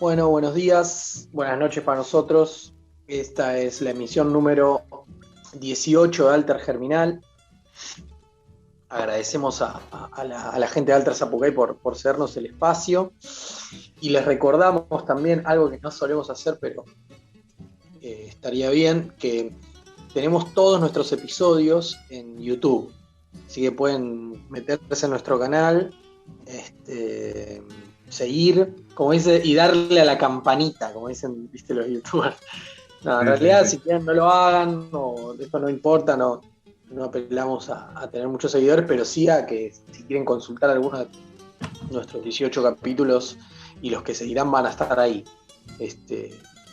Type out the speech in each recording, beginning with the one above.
Bueno, buenos días, buenas noches para nosotros. Esta es la emisión número 18 de Alter Germinal. Agradecemos a la gente de Alter Zapucay por cedernos el espacio. Y les recordamos también algo que no solemos hacer, pero estaría bien, que tenemos todos nuestros episodios en YouTube. Así que pueden meterse en nuestro canal, seguir, como dice, y darle a la campanita, como dicen, viste, los youtubers. No, en realidad, si quieren, no lo hagan, o esto no importa, no apelamos a tener muchos seguidores, pero sí a que si quieren consultar algunos de nuestros 18 capítulos y los que seguirán van a estar ahí.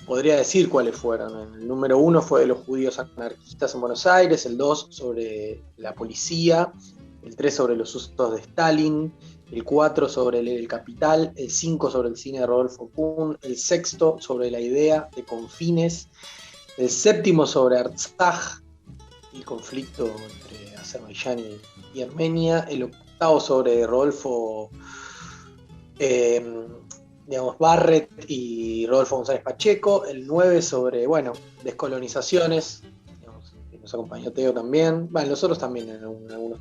Podría decir cuáles fueron. El número 1 fue de los judíos anarquistas en Buenos Aires, el 2 sobre la policía, el 3 sobre los usos de Stalin, el 4 sobre el Capital, el 5 sobre el cine de Rodolfo Kuhn, el 6 sobre la idea de confines, el 7 sobre Artsaj, el conflicto entre Azerbaiyán y Armenia, el 8 sobre Rodolfo Barrett y Rodolfo González Pacheco, el 9 sobre, descolonizaciones, que nos acompañó Teo también, los otros también, en algunos.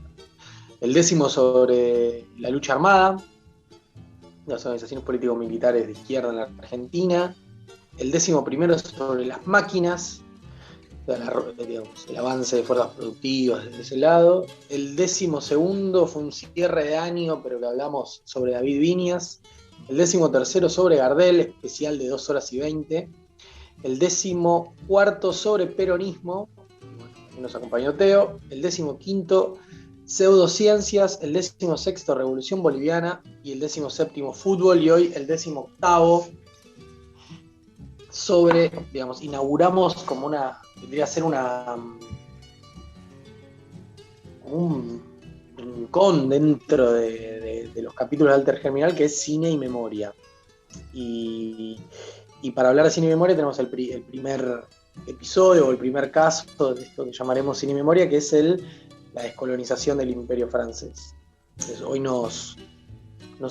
El 10 sobre la lucha armada, las organizaciones político-militares de izquierda en la Argentina, el 11 sobre las máquinas, el avance de fuerzas productivas desde ese lado, el 12 fue un cierre de año, pero que hablamos sobre David Viñas, el 13 sobre Gardel, especial de 2 horas y 20, el 14 sobre peronismo, que nos acompañó Teo, el 15 pseudociencias, el 16 revolución boliviana y el 17 fútbol, y hoy el 18 sobre, inauguramos como vendría a ser un rincón dentro de los capítulos de Alter Germinal, que es cine y memoria. Y para hablar de cine y memoria tenemos el primer episodio o el primer caso de esto que llamaremos cine y memoria, que es la descolonización del Imperio francés. Entonces, hoy nos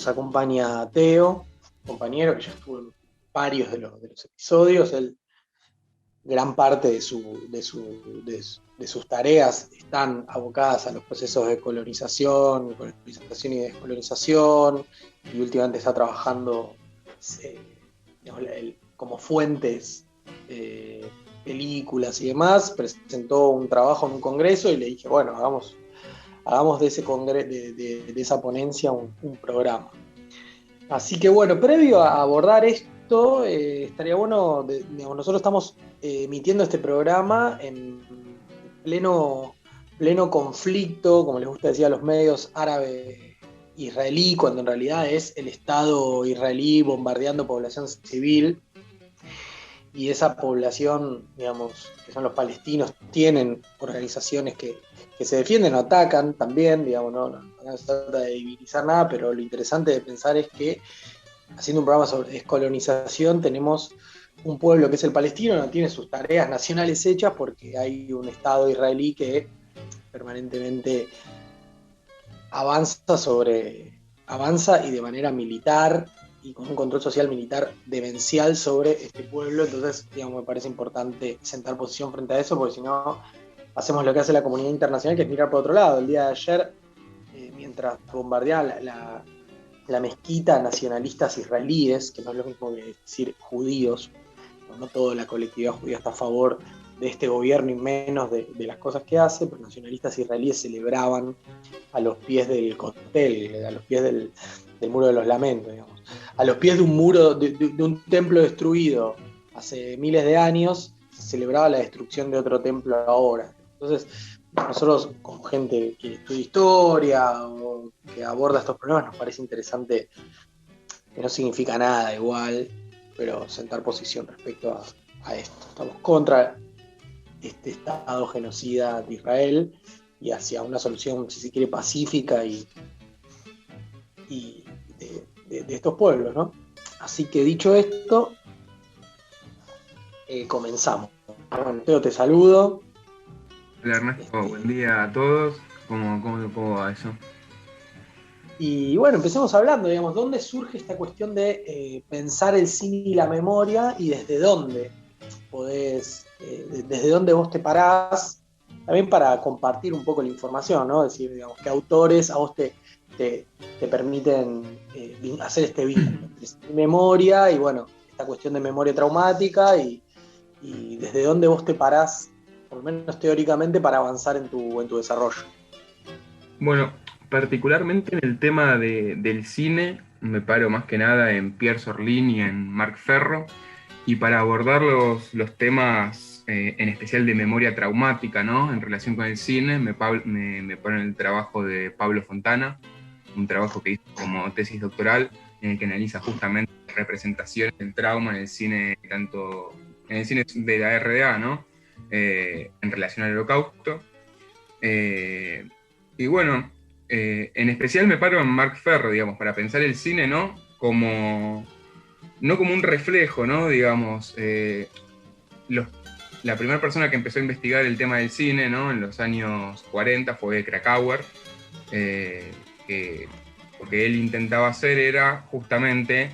acompaña Teo, compañero que ya estuvo en varios de los episodios. Él, gran parte de sus tareas están abocadas a los procesos de colonización y descolonización, y últimamente está trabajando como fuentes, películas y demás. Presentó un trabajo en un congreso y le dije, bueno, hagamos de esa ponencia un programa. Así que bueno, previo a abordar esto, estaría bueno, nosotros estamos emitiendo este programa en pleno conflicto, como les gusta decir a los medios, árabe-israelí, cuando en realidad es el Estado israelí bombardeando población civil, y esa población, que son los palestinos, tienen organizaciones que se defienden o atacan también, no se trata de divinizar nada, pero lo interesante de pensar es que, haciendo un programa sobre descolonización, tenemos un pueblo que es el palestino, no tiene sus tareas nacionales hechas porque hay un Estado israelí que permanentemente avanza y de manera militar y con un control social militar demencial sobre este pueblo. Entonces, me parece importante sentar posición frente a eso, porque si no, hacemos lo que hace la comunidad internacional, que es mirar por otro lado. El día de ayer, mientras bombardeaba la mezquita, nacionalistas israelíes, que no es lo mismo que decir judíos, no toda la colectividad judía está a favor de este gobierno y menos de las cosas que hace, pero nacionalistas israelíes celebraban a los pies del Kotel, a los pies del muro de los lamentos, a los pies de un muro, de un templo destruido hace miles de años, se celebraba la destrucción de otro templo ahora. Entonces, nosotros, como gente que estudia historia o que aborda estos problemas, nos parece interesante, que no significa nada igual, pero sentar posición respecto a esto. Estamos contra este Estado genocida de Israel y hacia una solución, si se quiere, pacífica y de estos pueblos, ¿no? Así que dicho esto, comenzamos. Bueno, Teo, te saludo. Hola Ernesto, buen día a todos. ¿Cómo va eso? Y bueno, empecemos hablando, digamos, ¿dónde surge esta cuestión de pensar el cine y la memoria y desde dónde podés, desde dónde vos te parás, también para compartir un poco la información, ¿no? Es decir, digamos, qué autores a vos te, te permiten hacer este vínculo entre cine y memoria y bueno, esta cuestión de memoria traumática y desde dónde vos te parás, por lo menos teóricamente, para avanzar en tu desarrollo. Bueno, particularmente en el tema del cine, me paro más que nada en Pierre Sorlin y en Marc Ferro, y para abordar los temas, en especial de memoria traumática, ¿no? En relación con el cine, me paro en el trabajo de Pablo Fontana, un trabajo que hizo como tesis doctoral, en el que analiza justamente representaciones del trauma en el cine, tanto en el cine de la RDA, ¿no? En relación al Holocausto. Eh, y bueno, en especial me paro en Marc Ferro, digamos, para pensar el cine, ¿no? No como un reflejo, ¿no? Digamos, los, la primera persona que empezó a investigar el tema del cine, ¿no? En los años 40 fue Krakauer, eh, que lo que él intentaba hacer era justamente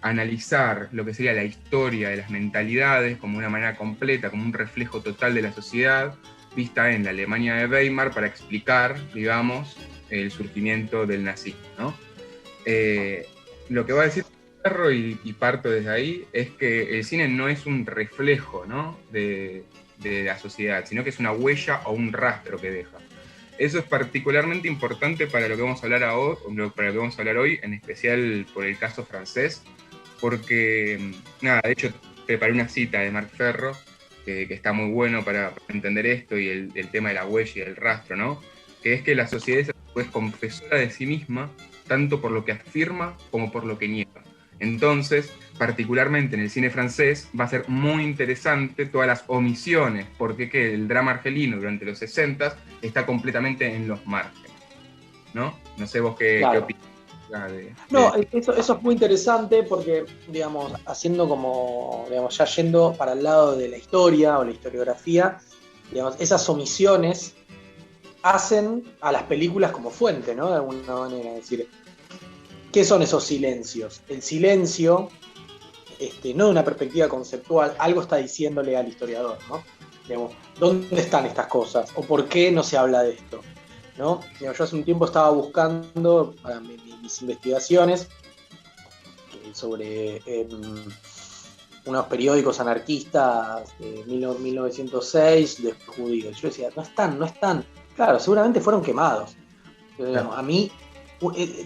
analizar lo que sería la historia de las mentalidades como una manera completa, como un reflejo total de la sociedad, vista en la Alemania de Weimar, para explicar, digamos, el surgimiento del nazismo, ¿no? Lo que va a decir Ferro, y parto desde ahí, es que el cine no es un reflejo, ¿no? de la sociedad, sino que es una huella o un rastro que deja. Eso es particularmente importante para lo que vamos a hablar para lo que vamos a hablar hoy, en especial por el caso francés, porque, nada, de hecho, preparé una cita de Marc Ferro, que está muy bueno para entender esto y el tema de la huella y el rastro, ¿no? Que es que la sociedad es, pues, confesora de sí misma, tanto por lo que afirma como por lo que niega. Entonces, particularmente en el cine francés, va a ser muy interesante todas las omisiones, porque que el drama argelino durante los 60 está completamente en los márgenes, ¿no? No sé vos qué Claro. opinas de No, esto. eso es muy interesante porque, digamos, haciendo como, digamos, ya yendo para el lado de la historia o la historiografía, digamos, esas omisiones hacen a las películas como fuente, ¿no? De alguna manera. Es decir, ¿qué son esos silencios? El silencio, no de una perspectiva conceptual, algo está diciéndole al historiador, ¿no? Digamos, ¿dónde están estas cosas? ¿O por qué no se habla de esto? ¿No? Digamos, yo hace un tiempo estaba buscando para mis investigaciones sobre unos periódicos anarquistas de 1906 de judíos. Yo decía, no están. Claro, seguramente fueron quemados. Pero, digamos, a mí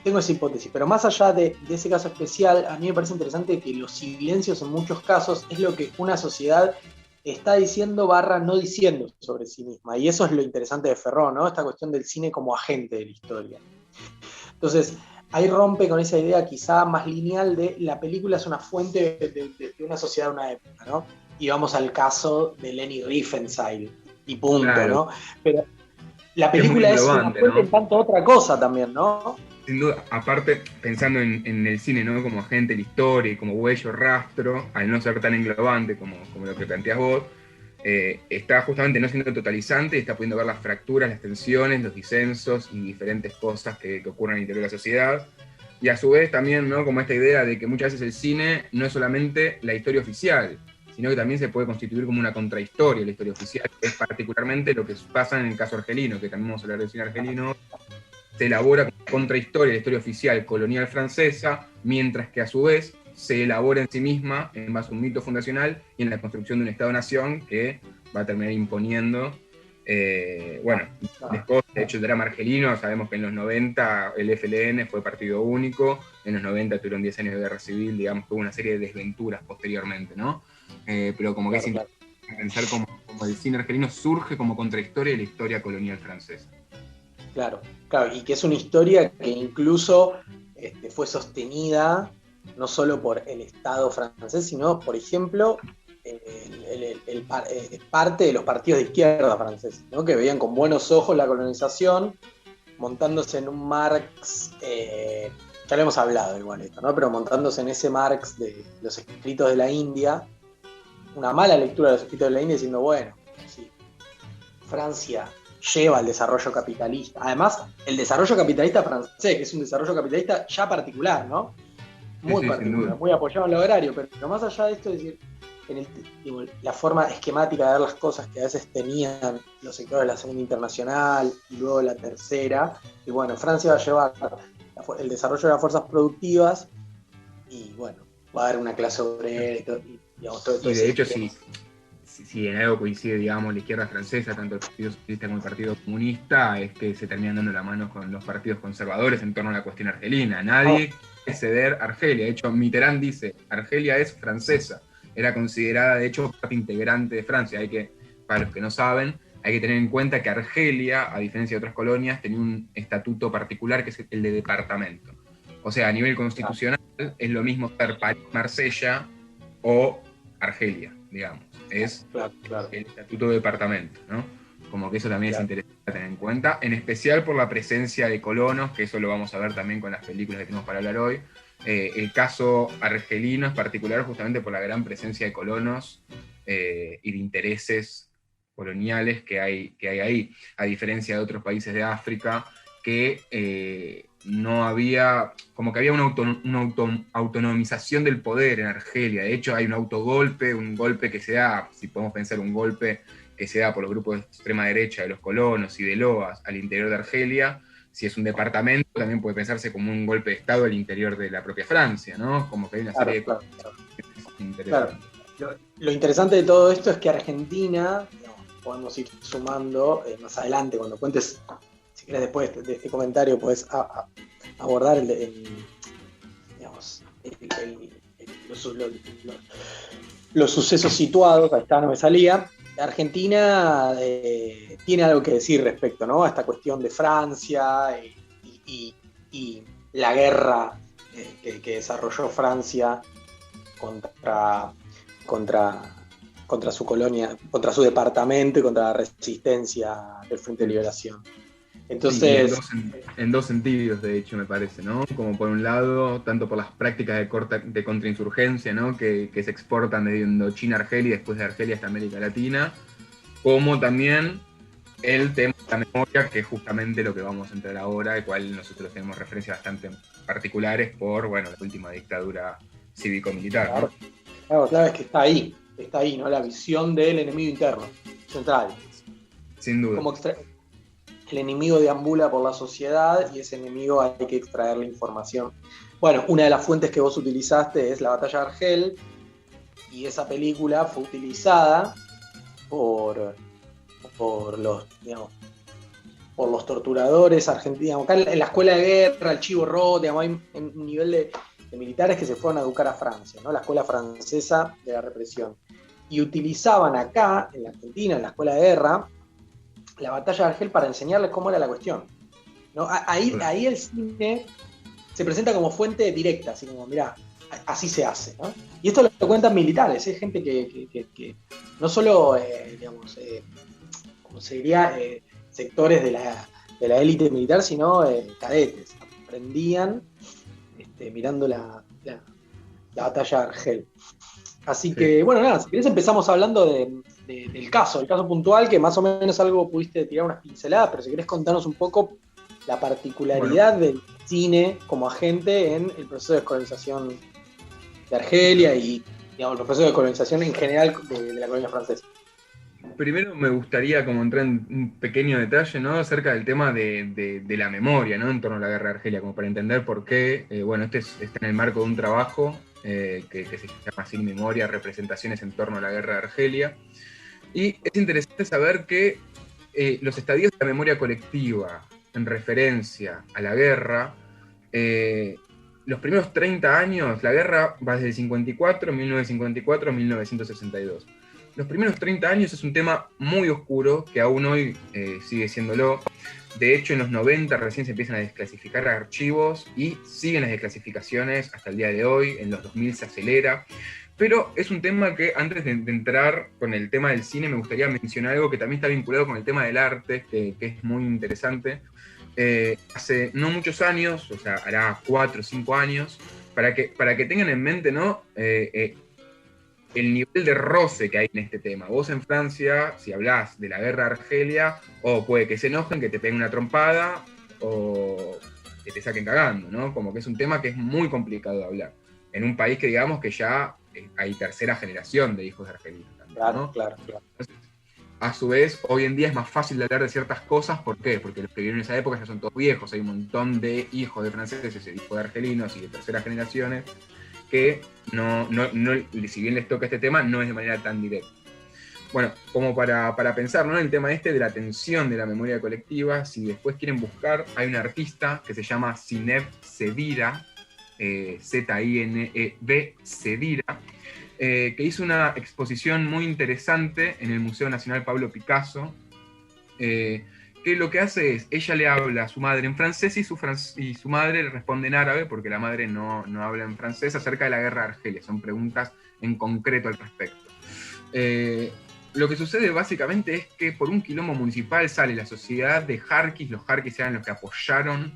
tengo esa hipótesis, pero más allá de ese caso especial, a mí me parece interesante que los silencios en muchos casos es lo que una sociedad está diciendo barra no diciendo sobre sí misma. Y eso es lo interesante de Ferró, ¿no? Esta cuestión del cine como agente de la historia. Entonces, ahí rompe con esa idea quizá más lineal de la película es una fuente de una sociedad de una época, ¿no? Y vamos al caso de Leni Riefenstahl y punto, Claro, ¿no? Pero la que es muy película es una englobante, fuente ¿no? en tanto otra cosa también, ¿no? Sin duda, aparte, pensando en el cine, ¿no? Como agente de la historia y como huello, rastro, al no ser tan englobante como lo que planteas vos, está justamente no siendo totalizante y está pudiendo ver las fracturas, las tensiones, los disensos y diferentes cosas que ocurren al interior de la sociedad. Y a su vez también, ¿no? Como esta idea de que muchas veces el cine no es solamente la historia oficial, sino que también se puede constituir como una contrahistoria la historia oficial, que es particularmente lo que pasa en el caso argelino, que también vamos a hablar del cine argelino. Se elabora como contrahistoria la historia oficial colonial francesa, mientras que a su vez se elabora en sí misma en base a un mito fundacional y en la construcción de un Estado-nación que va a terminar imponiendo. Bueno, después, de hecho, el drama argelino, sabemos que en los 90 el FLN fue partido único, en los 90 tuvieron 10 años de guerra civil, digamos que hubo una serie de desventuras posteriormente, ¿no? Pero como que es Claro. interesante pensar como el cine argelino surge como contrahistoria de la historia colonial francesa. Claro, claro, y que es una historia que incluso fue sostenida no solo por el Estado francés, sino, por ejemplo, parte de los partidos de izquierda franceses, ¿no? Que veían con buenos ojos la colonización, montándose en un Marx ya lo hemos hablado igual esto, ¿no? Pero montándose en ese Marx de los escritos de la India, una mala lectura de los escritos de la India diciendo, bueno, sí, Francia lleva al desarrollo capitalista. Además, el desarrollo capitalista francés, que es un desarrollo capitalista ya particular, ¿no? Sí, Muy sí, sin particular, duda. muy apoyado en lo agrario, pero más allá de esto, es decir, digo, la forma esquemática de ver las cosas que a veces tenían los sectores de la Segunda Internacional y luego la Tercera, y bueno, Francia va a llevar el desarrollo de las fuerzas productivas y bueno, va a haber una clase obrera y todo, y, digamos, todo Y de ese hecho, esquema. si en algo coincide, digamos, la izquierda francesa, tanto el Partido Socialista como el Partido Comunista, es que se terminan dando la mano con los partidos conservadores en torno a la cuestión argelina. Ah, Nadie quiere ceder Argelia. De hecho, Mitterrand dice, Argelia es francesa. Era considerada, de hecho, parte integrante de Francia. Para los que no saben, hay que tener en cuenta que Argelia, a diferencia de otras colonias, tenía un estatuto particular que es el de departamento. O sea, a nivel constitucional es lo mismo ser París, Marsella o Argelia, digamos. Es claro, el estatuto de departamento, ¿no? Como que eso también es claro. interesante tener en cuenta, en especial por la presencia de colonos, que eso lo vamos a ver también con las películas que tenemos para hablar hoy. El caso argelino es particular justamente por la gran presencia de colonos y de intereses coloniales que hay ahí, a diferencia de otros países de África que no había, como que había una autonomización del poder en Argelia. De hecho, hay un golpe que se da, si podemos pensar un golpe que se da por los grupos de extrema derecha de los colonos y de Loas al interior de Argelia. Si es un departamento, también puede pensarse como un golpe de Estado al interior de la propia Francia, ¿no? Como que hay una serie de Claro, cosas claro. Claro. interesantes. Lo interesante de todo esto es que Argentina, digamos, podemos ir sumando más adelante, cuando cuentes, si quieres después de este comentario, puedes abordar digamos, los sucesos situados, ahí está, no me salía. Argentina tiene algo que decir respecto, ¿no?, a esta cuestión de Francia y la guerra que desarrolló Francia contra, contra, contra su colonia, contra su departamento y contra la resistencia del Frente de Liberación. Sí, y Entonces, en dos sentidos, de hecho, me parece, ¿no? Como por un lado, tanto por las prácticas de contrainsurgencia, ¿no? Que se exportan de Indochina a Argelia y después de Argelia hasta América Latina, como también el tema de la memoria, que es justamente lo que vamos a entrar ahora, el cual nosotros tenemos referencias bastante particulares por, bueno, la última dictadura cívico-militar, ¿no? claro, es que está ahí, ¿no? La visión del enemigo interno, central. Sin duda. Como el enemigo deambula por la sociedad y ese enemigo hay que extraer la información. Bueno, una de las fuentes que vos utilizaste es la batalla de Argel, y esa película fue utilizada por los, digamos, por los torturadores argentinos. Acá en la escuela de guerra, el Chivo Roth, digamos, hay un nivel de militares que se fueron a educar a Francia, ¿no? La escuela francesa de la represión. Y utilizaban acá, en la Argentina, en la escuela de guerra, la batalla de Argel para enseñarles cómo era la cuestión, ¿no? Ahí el cine se presenta como fuente directa, así como, mirá, así se hace, ¿no? Y esto lo cuentan militares, es gente que no solo, digamos, como se diría, sectores de la élite militar, sino cadetes. Aprendían mirando la batalla de Argel. Así Sí. que, bueno, nada, si querés empezamos hablando del caso puntual, que más o menos algo pudiste tirar unas pinceladas, pero si querés contarnos un poco la Bueno, particularidad del cine como agente en el proceso de descolonización de Argelia y, digamos, el proceso de colonización en general de la colonia francesa. primero me gustaría como entrar en un pequeño detalle, ¿no? Acerca del tema de la memoria, ¿no? En torno a la guerra de Argelia, como para entender por qué, bueno, está en el marco de un trabajo que se llama Sin Memoria, representaciones en torno a la guerra de Argelia. Y es interesante saber que los estadios de la memoria colectiva en referencia a la guerra, los primeros 30 años, la guerra va desde 1954 a 1962. Los primeros 30 años es un tema muy oscuro, que aún hoy sigue siéndolo. De hecho, en los 90 recién se empiezan a desclasificar archivos y siguen las desclasificaciones hasta el día de hoy. En los 2000 se acelera. Pero es un tema que, antes de entrar con el tema del cine, me gustaría mencionar algo que también está vinculado con el tema del arte, que es muy interesante. hace no muchos años, o sea, hará 4 o 5 años, para que tengan en mente, ¿no? El nivel de roce que hay en este tema. Vos en Francia, si hablás de la guerra de Argelia, o puede que se enojen, que te peguen una trompada, o que te saquen cagando, ¿no? Como que es un tema que es muy complicado de hablar. En un país que digamos que ya hay tercera generación de hijos de argelinos también, Claro, ¿no? claro. Entonces, a su vez, hoy en día es más fácil de hablar de ciertas cosas. ¿Por qué? Porque los que vivieron en esa época ya son todos viejos. Hay un montón de hijos de franceses y hijos de argelinos y de terceras generaciones que si bien les toca este tema, no es de manera tan directa. Bueno, como para pensar, ¿no?, en el tema este de la tensión de la memoria colectiva, si después quieren buscar, hay un artista que se llama Zineb Sedira, Zineb Sedira, que hizo una exposición muy interesante en el Museo Nacional Pablo Picasso, que lo que hace es, ella le habla a su madre en francés y su madre le responde en árabe, porque la madre no habla en francés, acerca de la guerra de Argelia. Son preguntas en concreto al respecto. Lo que sucede básicamente es que por un quilombo municipal sale la sociedad de Jarquis. Los Jarquis eran los que apoyaron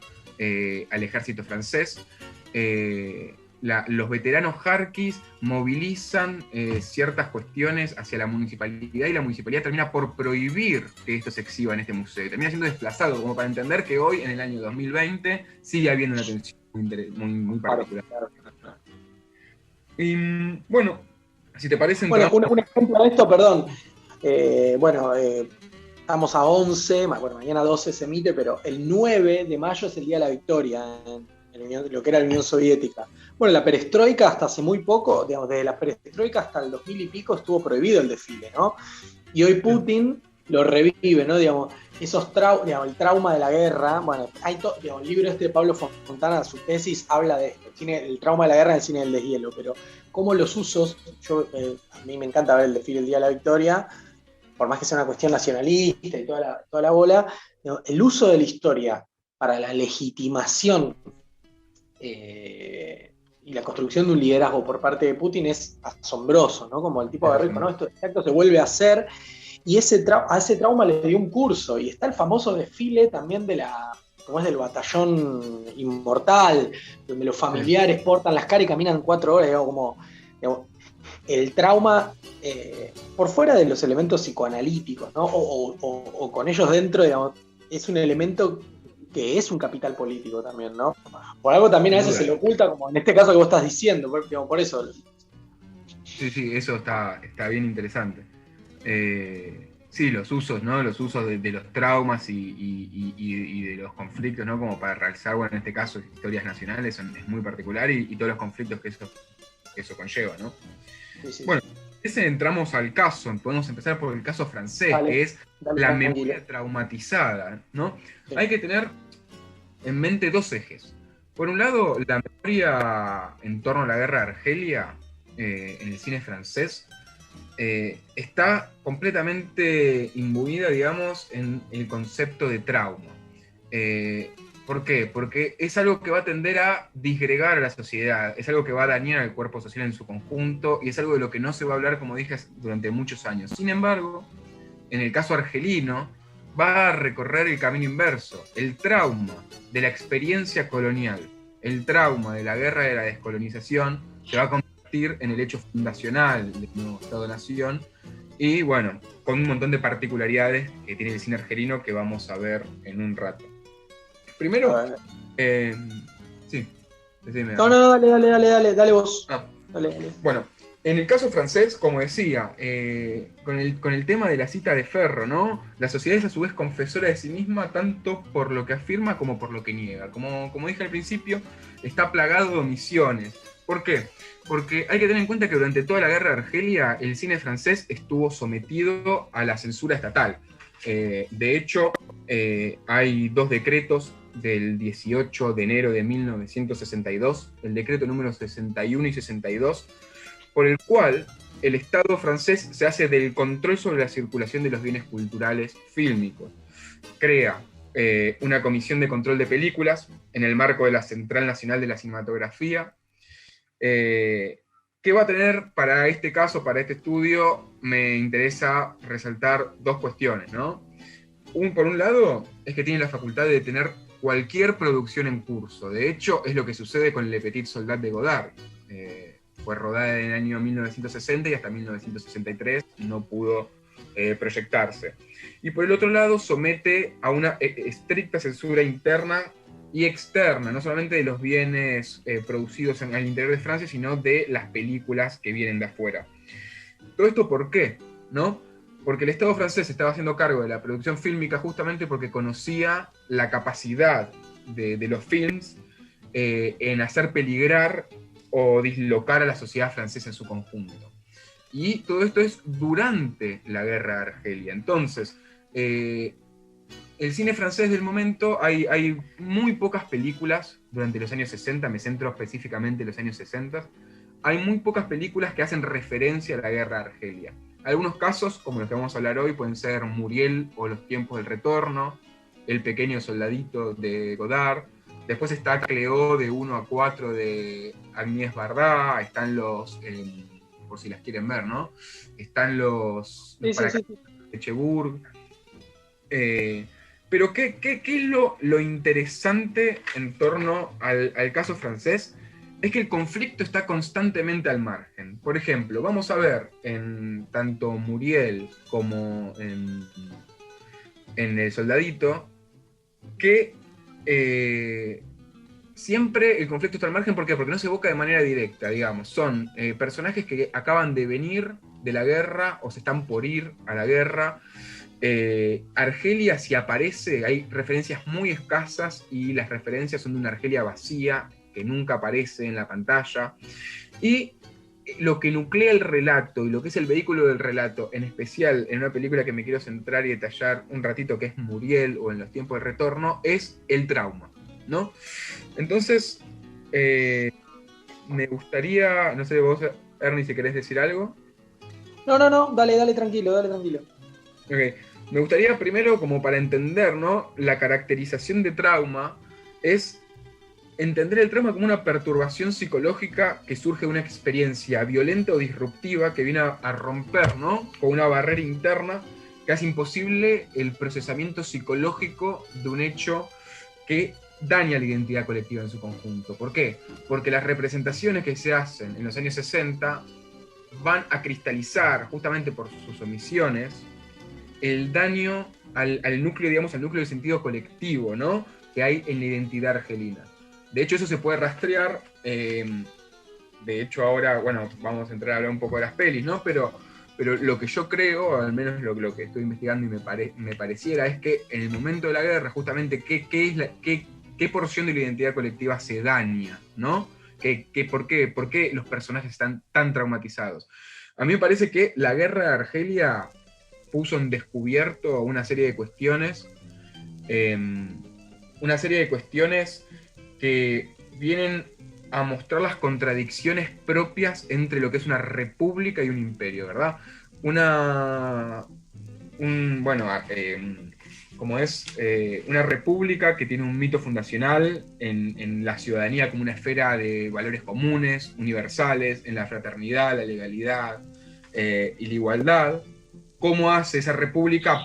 al ejército francés. Los veteranos jarquis movilizan ciertas cuestiones hacia la municipalidad, y la municipalidad termina por prohibir que esto se exhiba en este museo. Termina siendo desplazado, como para entender que hoy, en el año 2020, sigue habiendo una tensión muy particular. Y bueno, si te parece... Bueno, un ejemplo de esto, perdón. Estamos a 11, bueno, mañana 12 se emite, pero el 9 de mayo es el Día de la Victoria en lo que era la Unión Soviética. Bueno, la perestroika hasta hace muy poco, digamos, desde la perestroika hasta el 2000 y pico estuvo prohibido el desfile, ¿no? Y hoy Putin lo revive, ¿no? Digamos, digamos, el trauma de la guerra. Bueno, hay digamos, el libro este de Pablo Fontana, su tesis, habla de esto, el trauma de la guerra en el cine del deshielo, pero cómo los usos, a mí me encanta ver el desfile el Día de la Victoria, por más que sea una cuestión nacionalista y toda la bola, digamos, el uso de la historia para la legitimación y la construcción de un liderazgo por parte de Putin es asombroso, ¿no? Como el tipo de rico, ¿no? Esto se vuelve a hacer, y a ese trauma le dio un curso, y está el famoso desfile también como es del batallón inmortal, donde los familiares portan las caras y caminan 4 horas, digamos, el trauma, por fuera de los elementos psicoanalíticos, ¿no? O con ellos dentro, digamos, es un elemento que es un capital político también, ¿no? Por algo también a veces se le oculta, como en este caso que vos estás diciendo, por eso. Sí, eso está bien interesante. Sí, los usos, ¿no? Los usos de los traumas y de los conflictos, ¿no? Como para realizar, bueno, en este caso, historias nacionales, es muy particular, y todos los conflictos que eso conlleva, ¿no? Sí. Bueno, entramos al caso. Podemos empezar por el caso francés, que es la memoria traumatizada, ¿no? Sí. Hay que tener en mente 2 ejes. Por un lado, la memoria en torno a la guerra de Argelia en el cine francés está completamente imbuida, digamos, en el concepto de trauma. ¿Por qué? Porque es algo que va a tender a disgregar a la sociedad, es algo que va a dañar al cuerpo social en su conjunto, y es algo de lo que no se va a hablar, como dije, durante muchos años. Sin embargo, en el caso argelino, va a recorrer el camino inverso. El trauma de la experiencia colonial, el trauma de la guerra de la descolonización, se va a convertir en el hecho fundacional del nuevo Estado-Nación, y bueno, con un montón de particularidades que tiene el cine argelino que vamos a ver en un rato. Primero, sí, decime. No, dale vos. Dale. Bueno, en el caso francés, como decía, con el tema de la cita de Ferro, ¿no? La sociedad es a su vez confesora de sí misma, tanto por lo que afirma como por lo que niega. Como dije al principio, está plagado de omisiones. ¿Por qué? Porque hay que tener en cuenta que durante toda la guerra de Argelia, el cine francés estuvo sometido a la censura estatal. De hecho, hay 2 decretos del 18 de enero de 1962, el decreto número 61 y 62, por el cual el Estado francés se hace del control sobre la circulación de los bienes culturales fílmicos. Crea una comisión de control de películas en el marco de la Central Nacional de la Cinematografía, que va a tener, para este caso, para este estudio, me interesa resaltar 2 cuestiones, ¿no? Por un lado, es que tiene la facultad de tener cualquier producción en curso. De hecho, es lo que sucede con Le Petit Soldat de Godard. Fue rodada en el año 1960 y hasta 1963 no pudo proyectarse. Y por el otro lado, somete a una estricta censura interna y externa, no solamente de los bienes producidos en el interior de Francia, sino de las películas que vienen de afuera. ¿Todo esto por qué? ¿No? Porque el Estado francés estaba haciendo cargo de la producción fílmica justamente porque conocía la capacidad de los films en hacer peligrar o dislocar a la sociedad francesa en su conjunto. Y todo esto es durante la guerra de Argelia. Entonces, el cine francés del momento, hay muy pocas películas durante los años 60, me centro específicamente en los años 60, hay muy pocas películas que hacen referencia a la guerra de Argelia. Algunos casos, como los que vamos a hablar hoy, pueden ser Muriel o Los tiempos del retorno, El pequeño soldadito de Godard. Después está Cléo de 1 a 4 de Agnès Varda. Están los, por si las quieren ver, ¿no? Están los de Cherbourg. Pero ¿qué es lo interesante en torno al caso francés? Es que el conflicto está constantemente al margen. Por ejemplo, vamos a ver en tanto Muriel como en El Soldadito que siempre el conflicto está al margen. ¿Por qué? Porque no se evoca de manera directa, digamos. Son personajes que acaban de venir de la guerra o se están por ir a la guerra. Argelia, si aparece, hay referencias muy escasas y las referencias son de una Argelia vacía, que nunca aparece en la pantalla, y lo que nuclea el relato y lo que es el vehículo del relato, en especial en una película que me quiero centrar y detallar un ratito, que es Muriel o En los tiempos del retorno, es el trauma, ¿no? Entonces, me gustaría, no sé vos, Ernie, si querés decir algo. No, dale tranquilo. Okay. Me gustaría primero, como para entender, ¿no?, la caracterización de trauma, es entender el trauma como una perturbación psicológica que surge de una experiencia violenta o disruptiva que viene a romper, ¿no?, con una barrera interna que hace imposible el procesamiento psicológico de un hecho que daña la identidad colectiva en su conjunto. ¿Por qué? Porque las representaciones que se hacen en los años 60 van a cristalizar, justamente por sus omisiones, el daño al núcleo, digamos, al núcleo del sentido colectivo, ¿no?, que hay en la identidad argelina. De hecho, eso se puede rastrear. De hecho, ahora, bueno, vamos a entrar a hablar un poco de las pelis, ¿no? Pero lo que yo creo, al menos lo que estoy investigando y me pareciera, es que en el momento de la guerra, justamente, ¿qué porción de la identidad colectiva se daña, ¿no? ¿Por qué los personajes están tan traumatizados? A mí me parece que la guerra de Argelia puso en descubierto una serie de cuestiones, que vienen a mostrar las contradicciones propias entre lo que es una república y un imperio, ¿verdad? Una república que tiene un mito fundacional en la ciudadanía como una esfera de valores comunes, universales, en la fraternidad, la legalidad y la igualdad. ¿Cómo hace esa república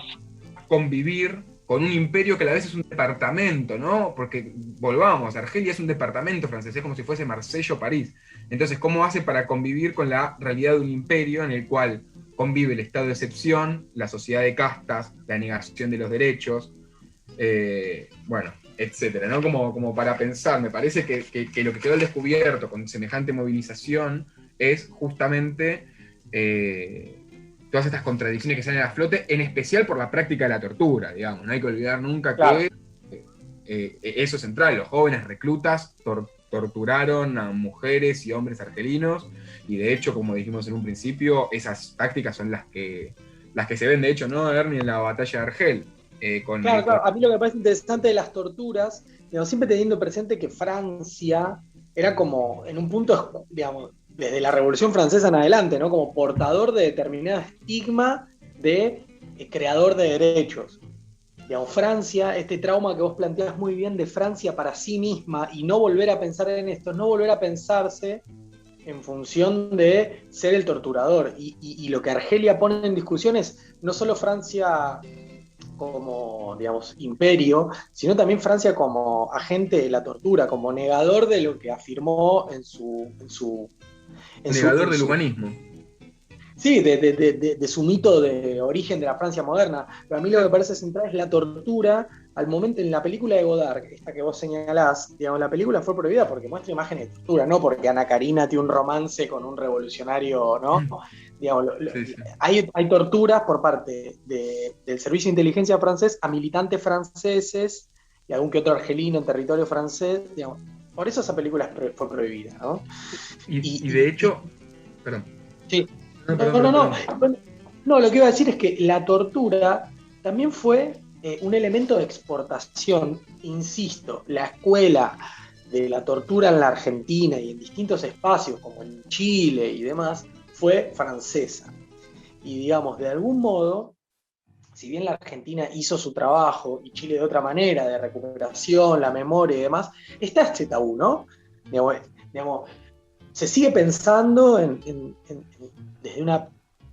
convivir con un imperio que a la vez es un departamento, ¿no? Porque, volvamos, Argelia es un departamento francés, es como si fuese Marsella o París. Entonces, ¿cómo hace para convivir con la realidad de un imperio en el cual convive el estado de excepción, la sociedad de castas, la negación de los derechos, etcétera, ¿no? Como para pensar, me parece que lo que quedó al descubierto con semejante movilización es justamente todas estas contradicciones que salen a flote, en especial por la práctica de la tortura, digamos. No hay que olvidar nunca que eso es central. Los jóvenes reclutas torturaron a mujeres y hombres argelinos, y de hecho, como dijimos en un principio, esas tácticas son las que se ven, de hecho, ¿no, Ernie, en la batalla de Argel? Claro. A mí lo que me parece interesante de las torturas, digamos, siempre teniendo presente que Francia era como, en un punto, digamos, desde la Revolución Francesa en adelante, ¿no?, como portador de determinado estigma de creador de derechos. Digamos, Francia, este trauma que vos planteás muy bien de Francia para sí misma, y no volver a pensar en esto, no volver a pensarse en función de ser el torturador. Y lo que Argelia pone en discusión es no solo Francia como, digamos, imperio, sino también Francia como agente de la tortura, como negador de lo que afirmó Negador en del su humanismo. sí, de su mito de origen de la Francia moderna. Pero a mí lo que me parece central es la tortura al momento en la película de Godard, esta que vos señalás, digamos, la película fue prohibida porque muestra imágenes de tortura, no porque Ana Karina tiene un romance con un revolucionario, ¿no? Digamos, Sí, sí. hay torturas por parte del Servicio de Inteligencia francés a militantes franceses y algún que otro argelino en territorio francés, digamos. Por eso esa película fue prohibida, ¿no? Y de hecho, perdón. Sí. No, No, perdón, no, perdón, no. perdón. Bueno, no, lo que iba a decir es que la tortura también fue un elemento de exportación. Insisto, la escuela de la tortura en la Argentina y en distintos espacios, como en Chile y demás, fue francesa. Y digamos, de algún modo, si bien la Argentina hizo su trabajo y Chile de otra manera, de recuperación, la memoria y demás, está este tabú, ¿no? Digamos, se sigue pensando desde una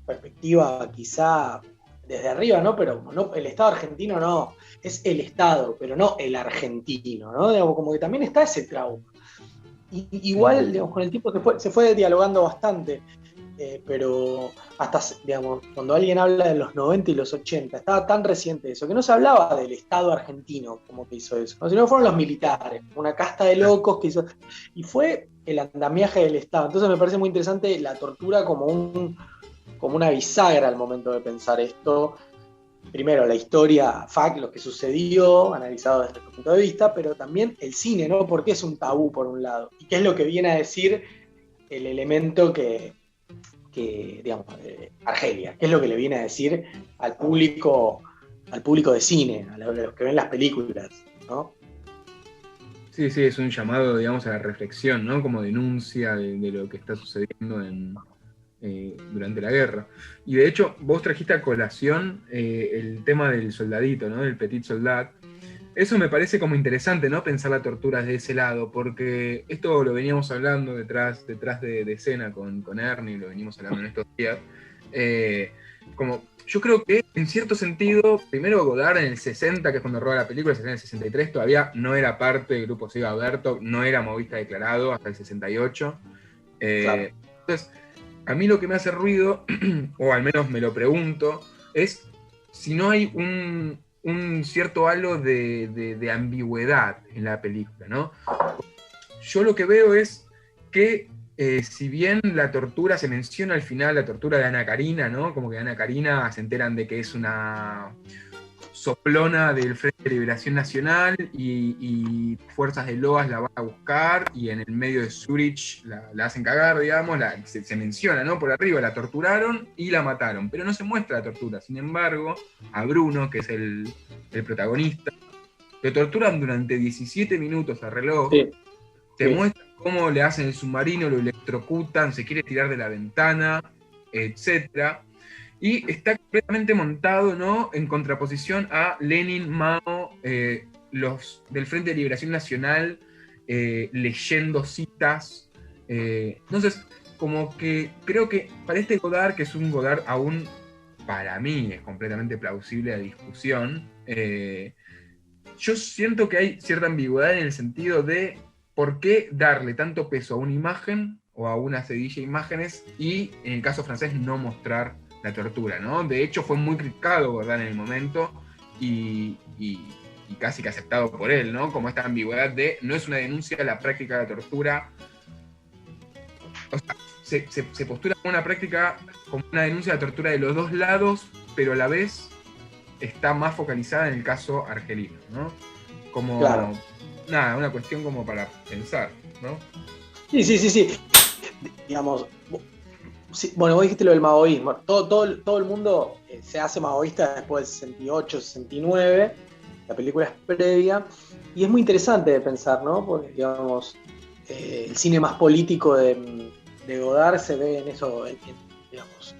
perspectiva quizá desde arriba, ¿no? Pero no, el Estado argentino no, es el Estado, pero no el argentino, ¿no? Digamos, como que también está ese trauma. Igual, digamos, con el tiempo se fue dialogando bastante, pero hasta, digamos, cuando alguien habla de los 90 y los 80, estaba tan reciente eso, que no se hablaba del Estado argentino como que hizo eso, ¿no? Sino fueron los militares, una casta de locos que hizo, y fue el andamiaje del Estado. Entonces me parece muy interesante la tortura como una bisagra al momento de pensar esto. Primero, la historia, lo que sucedió, analizado desde este punto de vista, pero también el cine, ¿no? Porque es un tabú, por un lado. ¿Y qué es lo que viene a decir el elemento digamos, Argelia? ¿Qué es lo que le viene a decir al público de cine, a los que ven las películas, ¿no? Sí, sí, es un llamado, digamos, a la reflexión, ¿no? Como denuncia de lo que está sucediendo durante la guerra. Y de hecho, vos trajiste a colación el tema del soldadito, ¿no? Del petit soldat. Eso me parece como interesante, ¿no? Pensar la tortura desde ese lado, porque esto lo veníamos hablando detrás de escena con Ernie, lo venimos hablando en estos días. Como yo creo que en cierto sentido, primero Godard en el 60, que es cuando roba la película, en el 63, todavía no era parte del grupo Siga Berto, no era movista declarado hasta el 68. Claro. Entonces, a mí lo que me hace ruido, o al menos me lo pregunto, es si no hay un cierto halo de ambigüedad en la película, ¿no? Yo lo que veo es que si bien la tortura se menciona al final, la tortura de Ana Karina, ¿no? Como que Ana Karina se enteran de que es una soplona del Frente de Liberación Nacional y fuerzas de Loas la van a buscar y en el medio de Zurich la hacen cagar, digamos, se menciona, ¿no? Por arriba, la torturaron y la mataron, pero no se muestra la tortura. Sin embargo, a Bruno, que es el protagonista, lo torturan durante 17 minutos a reloj, Sí, te sí. muestran cómo le hacen el submarino, lo electrocutan, se quiere tirar de la ventana, etcétera. Y está completamente montado, ¿no? En contraposición a Lenin, Mao, los del Frente de Liberación Nacional, leyendo citas. Entonces, como que creo que para este Godard, que es un Godard aún, para mí, es completamente plausible a discusión, yo siento que hay cierta ambigüedad en el sentido de por qué darle tanto peso a una imagen o a una seguidilla de imágenes y, en el caso francés, no mostrar la tortura, ¿no? De hecho, fue muy criticado, ¿verdad?, en el momento y casi que aceptado por él, ¿no? Como esta ambigüedad de no es una denuncia de la práctica de la tortura. O sea, se postula como una práctica, como una denuncia de la tortura de los dos lados, pero a la vez está más focalizada en el caso argelino, ¿no? Como, Claro. nada, una cuestión como para pensar, ¿no? Sí. Digamos, sí, bueno, vos dijiste lo del maoísmo. Todo el mundo se hace maoísta después del 68, 69. La película es previa. Y es muy interesante de pensar, ¿no? Porque, digamos, el cine más político de Godard se ve en eso, digamos,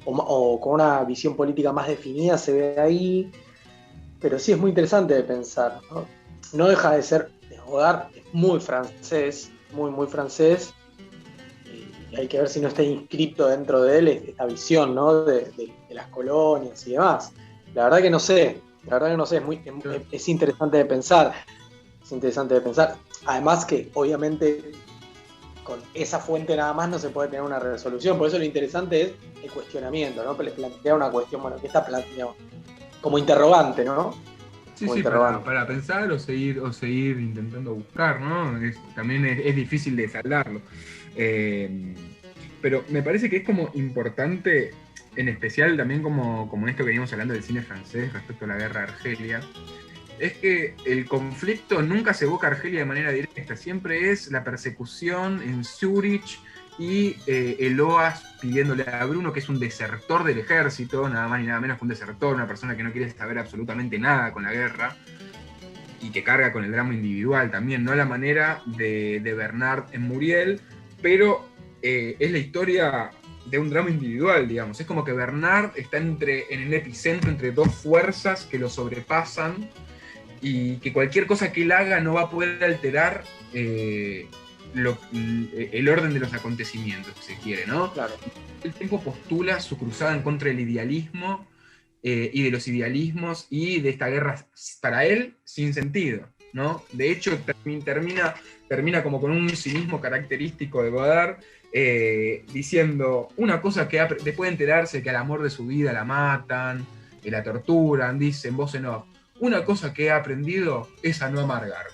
o con una visión política más definida se ve ahí. Pero sí es muy interesante de pensar, ¿no? No deja de ser, Godard es muy francés, muy francés. Hay que ver si no está inscrito dentro de él esta visión, ¿no? de las colonias y demás. La verdad que no sé, es interesante de pensar, es interesante de pensar. Además que obviamente con esa fuente nada más no se puede tener una resolución, por eso lo interesante es el cuestionamiento, ¿no? Plantear una cuestión, bueno, que está planteado como interrogante, ¿no? Sí, Como sí, interrogante. para pensar o seguir intentando buscar, ¿no? También es difícil de saldarlo. Eh, pero me parece que es como importante, en especial también como en esto que venimos hablando del cine francés respecto a la guerra de Argelia, es que el conflicto nunca se evoca a Argelia de manera directa, siempre es la persecución en Zurich y el OAS pidiéndole a Bruno, que es un desertor del ejército, nada más ni nada menos que un desertor, una persona que no quiere saber absolutamente nada con la guerra y que carga con el drama individual también, no la manera de Bernard en Muriel, pero es la historia de un drama individual, digamos. Es como que Bernard está en el epicentro entre dos fuerzas que lo sobrepasan y que cualquier cosa que él haga no va a poder alterar el orden de los acontecimientos, si se quiere, ¿no? Claro. El tiempo postula su cruzada en contra del idealismo y de los idealismos y de esta guerra, para él, sin sentido, ¿no? De hecho, termina como con un cinismo característico de Godard, diciendo una cosa que después de enterarse que al amor de su vida la matan, que la torturan, dice en voz en off, una cosa que he aprendido es a no amargar,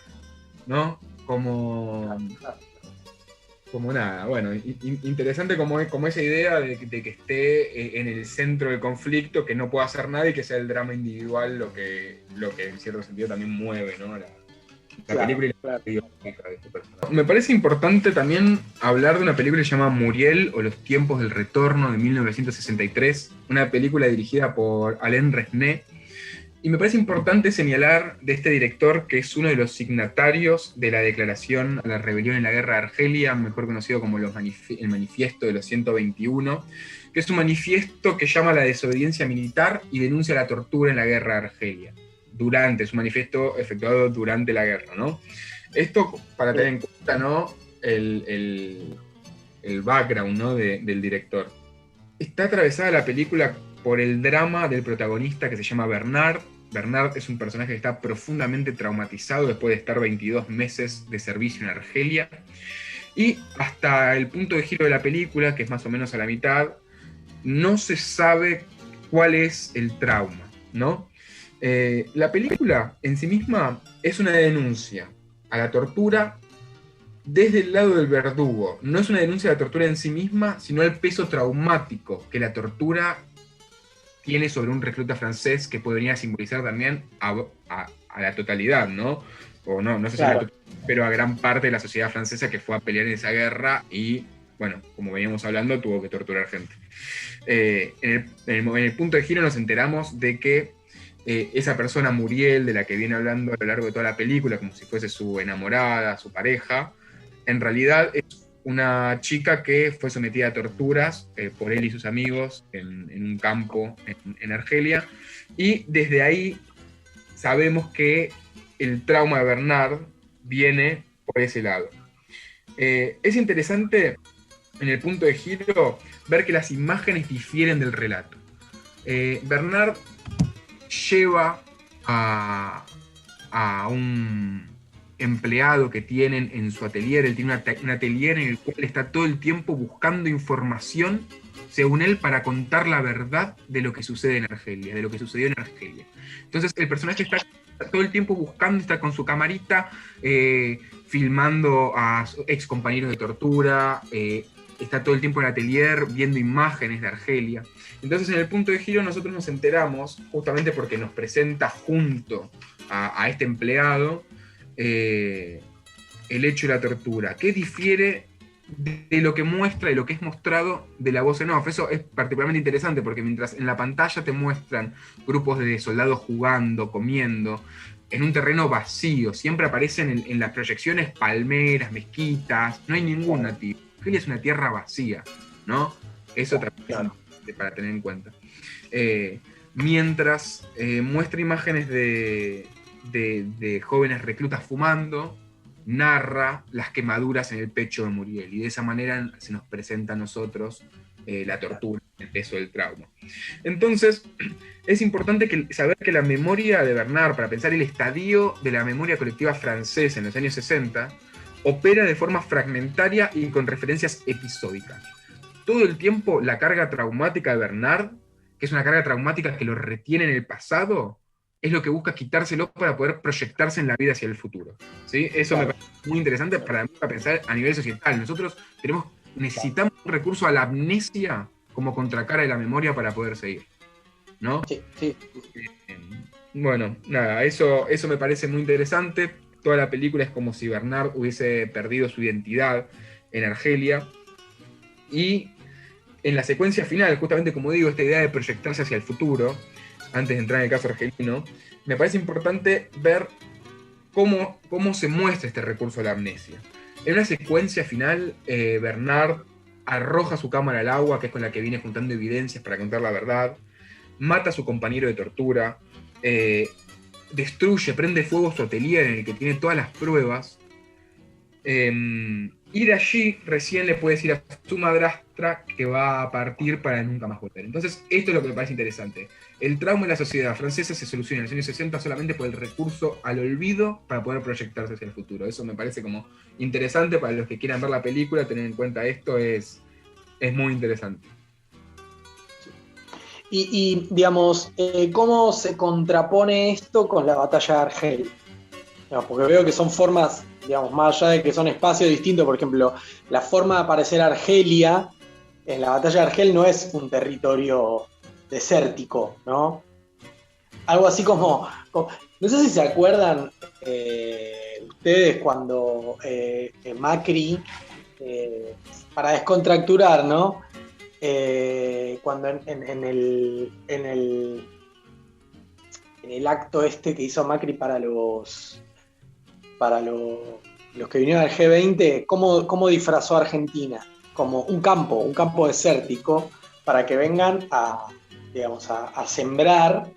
¿no? Como nada, bueno, interesante como esa idea de que esté en el centro del conflicto, que no pueda hacer nada y que sea el drama individual lo que en cierto sentido también mueve, ¿no? La película y la biológica de este personaje. Me parece importante también hablar de una película que se llama Muriel o Los tiempos del retorno de 1963, una película dirigida por Alain Resnais. Y me parece importante señalar de este director que es uno de los signatarios de la declaración a la rebelión en la guerra de Argelia, mejor conocido como el manifiesto de los 121, que es un manifiesto que llama a la desobediencia militar y denuncia la tortura en la guerra de Argelia. Es un manifiesto efectuado durante la guerra, ¿no? Esto para tener en cuenta, ¿no? el background, ¿no? del director. Está atravesada la película por el drama del protagonista que se llama Bernard. Bernard es un personaje que está profundamente traumatizado después de estar 22 meses de servicio en Argelia. Y hasta el punto de giro de la película, que es más o menos a la mitad, no se sabe cuál es el trauma, ¿no? La película en sí misma es una denuncia a la tortura desde el lado del verdugo. No es una denuncia de la tortura en sí misma, sino el peso traumático que la tortura tiene sobre un recluta francés, que podría simbolizar también a la totalidad, ¿no? O no sé si claro, a la totalidad, pero a gran parte de la sociedad francesa que fue a pelear en esa guerra y, bueno, como veníamos hablando, tuvo que torturar gente. En el punto de giro nos enteramos de que esa persona Muriel, de la que viene hablando a lo largo de toda la película, como si fuese su enamorada, su pareja, en realidad es una chica que fue sometida a torturas por él y sus amigos en un campo en Argelia, y desde ahí sabemos que el trauma de Bernard viene por ese lado. Es interesante en el punto de giro ver que las imágenes difieren del relato. Bernard lleva a un empleado que tienen en su atelier. Él tiene un atelier en el cual está todo el tiempo buscando información, según él, para contar la verdad de lo que sucede en Argelia, de lo que sucedió en Argelia. Entonces el personaje está todo el tiempo buscando, está con su camarita, filmando a ex compañeros de tortura, está todo el tiempo en el atelier viendo imágenes de Argelia. Entonces en el punto de giro nosotros nos enteramos, justamente porque nos presenta junto a este empleado, el hecho de la tortura, que difiere de lo que muestra y lo que es mostrado de la voz en off. Eso es particularmente interesante porque mientras en la pantalla te muestran grupos de soldados jugando, comiendo, en un terreno vacío, siempre aparecen en las proyecciones palmeras, mezquitas, no hay ningún nativo. Argelia es una tierra vacía, ¿no? Eso también es importante para tener en cuenta. Mientras muestra imágenes de jóvenes reclutas fumando, narra las quemaduras en el pecho de Muriel, y de esa manera se nos presenta a nosotros la tortura, el peso del trauma. Entonces, es importante saber que la memoria de Bernard, para pensar el estadio de la memoria colectiva francesa en los años 60, opera de forma fragmentaria y con referencias episódicas. Todo el tiempo la carga traumática de Bernard, que es una carga traumática que lo retiene en el pasado, es lo que busca quitárselo para poder proyectarse en la vida hacia el futuro. ¿Sí? Eso me parece muy interesante para pensar a nivel societal. Nosotros necesitamos un recurso a la amnesia como contracara de la memoria para poder seguir, ¿no? Sí. Bueno, nada, eso me parece muy interesante. Toda la película es como si Bernard hubiese perdido su identidad en Argelia. Y en la secuencia final, justamente como digo, esta idea de proyectarse hacia el futuro, antes de entrar en el caso argelino, me parece importante ver cómo se muestra este recurso a la amnesia. En una secuencia final, Bernard arroja su cámara al agua, que es con la que viene juntando evidencias para contar la verdad, mata a su compañero de tortura, destruye, prende fuego su atelier en el que tiene todas las pruebas, y de allí recién le puede decir a su madrastra que va a partir para nunca más volver. Entonces, esto es lo que me parece interesante. El trauma en la sociedad francesa se soluciona en los años 60 solamente por el recurso al olvido para poder proyectarse hacia el futuro. Eso me parece como interesante para los que quieran ver la película, tener en cuenta esto es muy interesante. Y digamos, ¿cómo se contrapone esto con la batalla de Argel? Porque veo que son formas, digamos, más allá de que son espacios distintos. Por ejemplo, la forma de aparecer Argelia en la batalla de Argel no es un territorio desértico, ¿no? Algo así como no sé si se acuerdan ustedes cuando Macri, para descontracturar, ¿no? Cuando en el acto este que hizo Macri para los que vinieron al G20, ¿cómo disfrazó a Argentina? Como un campo desértico, para que vengan a sembrar,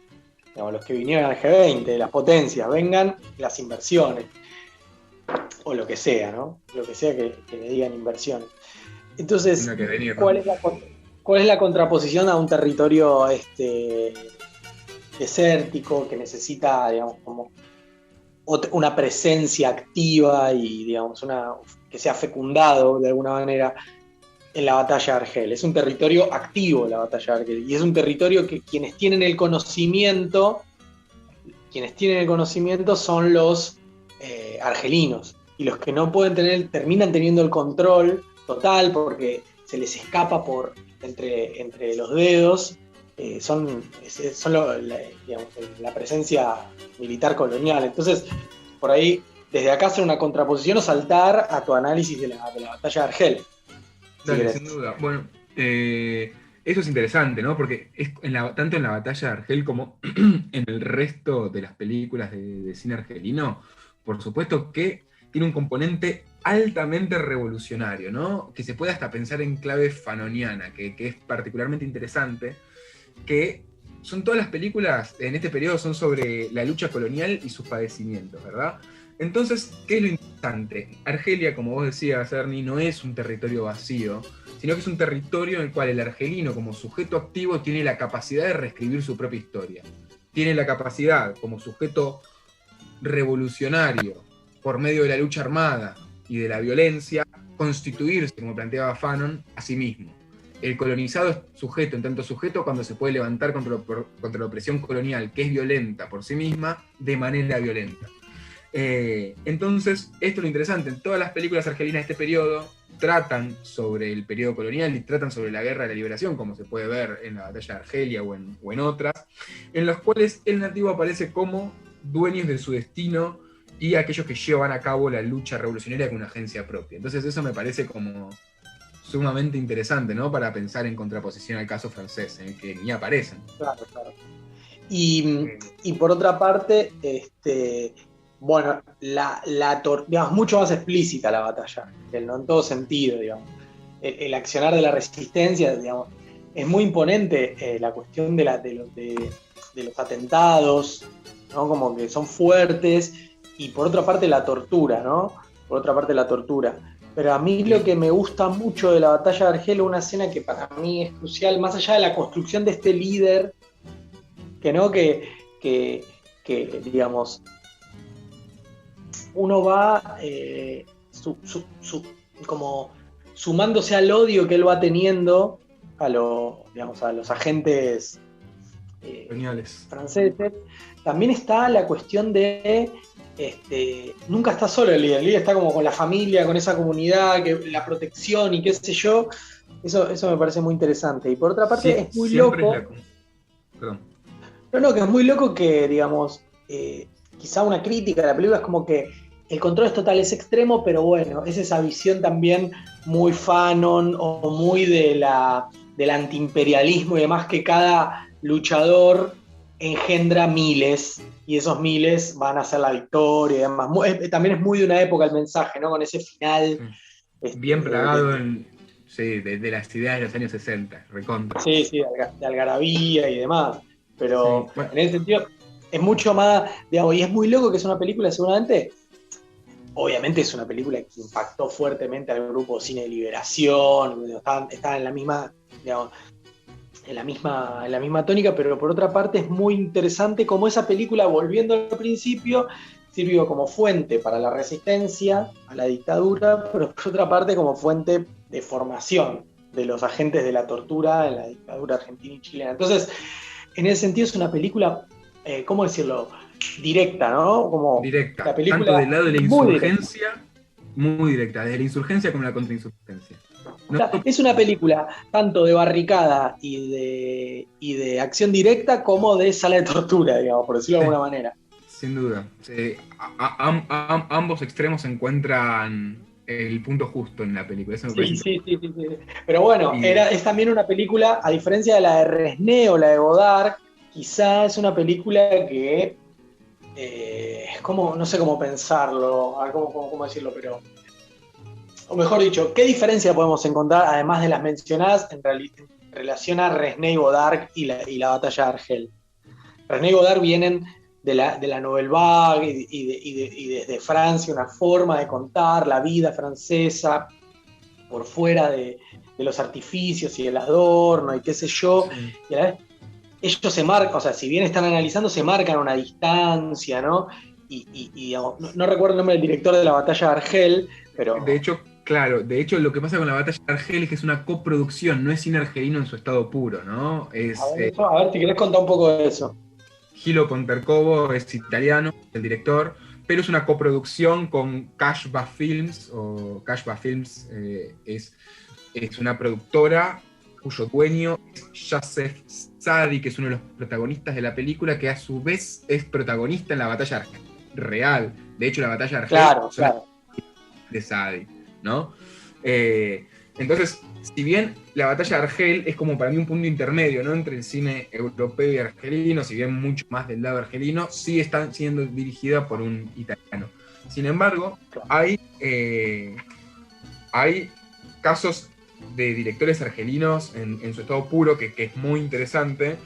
digamos, los que vinieron al G20, las potencias, vengan las inversiones, o lo que sea, ¿no? Lo que sea que le digan inversiones. Entonces, ¿cuál es la contraposición a un territorio desértico que necesita, digamos, como una presencia activa y, digamos, que sea fecundado de alguna manera en la batalla de Argel? Es un territorio activo la batalla de Argel, y es un territorio que quienes tienen el conocimiento son los argelinos, y los que no pueden terminan teniendo el control total porque se les escapa por entre los dedos. Son la presencia militar colonial. Entonces, por ahí, desde acá hacer una contraposición o saltar a tu análisis de la batalla de Argel. Dale, sin duda. Bueno, eso es interesante, ¿no? Porque tanto en la batalla de Argel como en el resto de las películas de cine argelino, por supuesto que tiene un componente altamente revolucionario, ¿no? Que se puede hasta pensar en clave fanoniana, que es particularmente interesante, que son todas las películas en este periodo son sobre la lucha colonial y sus padecimientos, ¿verdad? Entonces, ¿qué es lo interesante? Argelia, como vos decías, Ernie, no es un territorio vacío, sino que es un territorio en el cual el argelino, como sujeto activo, tiene la capacidad de reescribir su propia historia. Tiene la capacidad, como sujeto revolucionario, por medio de la lucha armada y de la violencia, constituirse, como planteaba Fanon, a sí mismo. El colonizado es sujeto, en tanto sujeto, cuando se puede levantar contra la opresión colonial, que es violenta por sí misma, de manera violenta. Entonces, esto es lo interesante. En todas las películas argelinas de este periodo tratan sobre el periodo colonial y tratan sobre la guerra de la liberación, como se puede ver en la batalla de Argelia o en otras, en las cuales el nativo aparece como dueños de su destino y aquellos que llevan a cabo la lucha revolucionaria con una agencia propia. Entonces eso me parece como sumamente interesante, ¿no? Para pensar en contraposición al caso francés, en el que ni aparecen. Claro. Y por otra parte, bueno, digamos, mucho más explícita la batalla, ¿no? En todo sentido, digamos. El accionar de la resistencia, digamos, es muy imponente. La cuestión de los atentados, ¿no? Como que son fuertes. Y por otra parte la tortura, ¿no? Por otra parte la tortura. Pero a mí lo que me gusta mucho de la batalla de Argel es una escena que para mí es crucial, más allá de la construcción de este líder, que no, que, digamos, uno va como sumándose al odio que él va teniendo digamos, a los agentes Geniales. franceses. También está la cuestión de nunca está solo el líder está como con la familia, con esa comunidad, la protección y qué sé yo. Eso me parece muy interesante. Y por otra parte, Sí, es muy siempre loco. Perdón. No, que es muy loco que, digamos, quizá una crítica de la película es como que el control es total, es extremo, pero bueno, es esa visión también muy fanon o muy del antiimperialismo y demás, que cada luchador engendra miles y esos miles van a ser la victoria y demás. También es muy de una época el mensaje, ¿no? Con ese final. Bien plagado de las ideas de los años 60, recontra. Sí, de algarabía y demás. Pero Sí, bueno. en ese sentido es mucho más, digamos, y es muy loco que es una película seguramente. Obviamente es una película que impactó fuertemente al grupo Cine de Liberación, estaban en la misma, digamos, en la misma tónica, pero por otra parte es muy interesante cómo esa película, volviendo al principio, sirvió como fuente para la resistencia a la dictadura, pero por otra parte como fuente de formación de los agentes de la tortura en la dictadura argentina y chilena. Entonces, en ese sentido es una película, ¿cómo decirlo? Directa, ¿no? Como Directa, la película tanto del lado de la muy directa. insurgencia, muy directa, desde la insurgencia como la contrainsurgencia. No, Es una película tanto de barricada y de acción directa como de sala de tortura, digamos, por decirlo de alguna manera. sin duda. Sí, ambos extremos encuentran el punto justo en la película. Eso me parece Sí. Pero bueno, es también una película, a diferencia de la de Resné o la de Godard, quizá es una película que es como, no sé cómo pensarlo, a ver cómo decirlo, pero, o mejor dicho, ¿qué diferencia podemos encontrar, además de las mencionadas, en relación a Resné y Godard y la batalla de Argel? René y Godard vienen de la Nouvelle Vague y desde Francia, una forma de contar la vida francesa por fuera de los artificios y el adorno y qué sé yo, sí. y a la vez ellos se marcan, o sea, si bien están analizando, se marcan una distancia, ¿no? Y digamos, no recuerdo el nombre del director de la batalla de Argel, pero... De hecho, claro, lo que pasa con la batalla de Argel es que es una coproducción, no es cine argelino en su estado puro, ¿no? A ver, si querés contar un poco de eso. Gilo Pontecorvo es italiano, el director, pero es una coproducción con Kashba Films, o Kashba Films es una productora cuyo dueño es Yasef Sadi, que es uno de los protagonistas de la película, que a su vez es protagonista en la batalla Argel real. De hecho, la batalla Argel Claro. de Sadi, ¿no? Entonces, si bien la batalla de Argel es como para mí un punto intermedio, ¿no? Entre el cine europeo y argelino, si bien mucho más del lado argelino, sí están siendo dirigida por un italiano. Sin embargo, hay casos de directores argelinos en su estado puro que es muy interesante.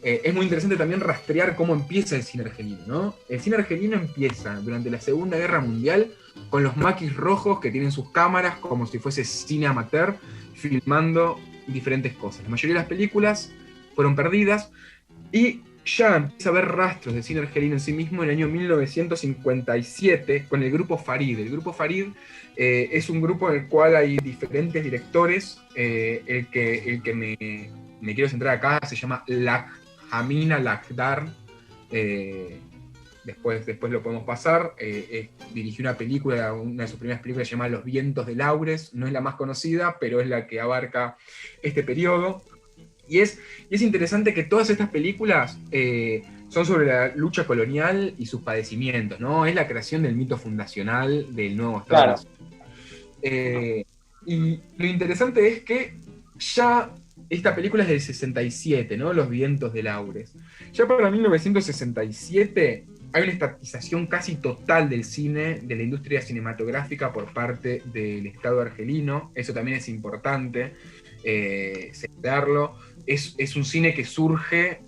Es muy interesante también rastrear cómo empieza el cine argelino, ¿no? El cine argelino empieza durante la Segunda Guerra Mundial con los maquis rojos que tienen sus cámaras como si fuese cine amateur, filmando diferentes cosas. La mayoría de las películas fueron perdidas y ya empieza a haber rastros de cine argelino en sí mismo en el año 1957 con el grupo Farid. El grupo Farid es un grupo en el cual hay diferentes directores. El que me quiero centrar acá se llama Hamina Lakhdar. Después lo podemos pasar. Dirigió una película, una de sus primeras películas se llama Los vientos de Laures. No es la más conocida, pero es la que abarca este periodo. Y es interesante que todas estas películas son sobre la lucha colonial y sus padecimientos, ¿no? Es la creación del mito fundacional del nuevo Estado. Claro. Y lo interesante es que ya esta película es del 67, ¿no? Los vientos de Laures. Ya para 1967 hay una estatización casi total del cine, de la industria cinematográfica por parte del Estado argelino. Eso también es importante señalarlo. Es un cine que surge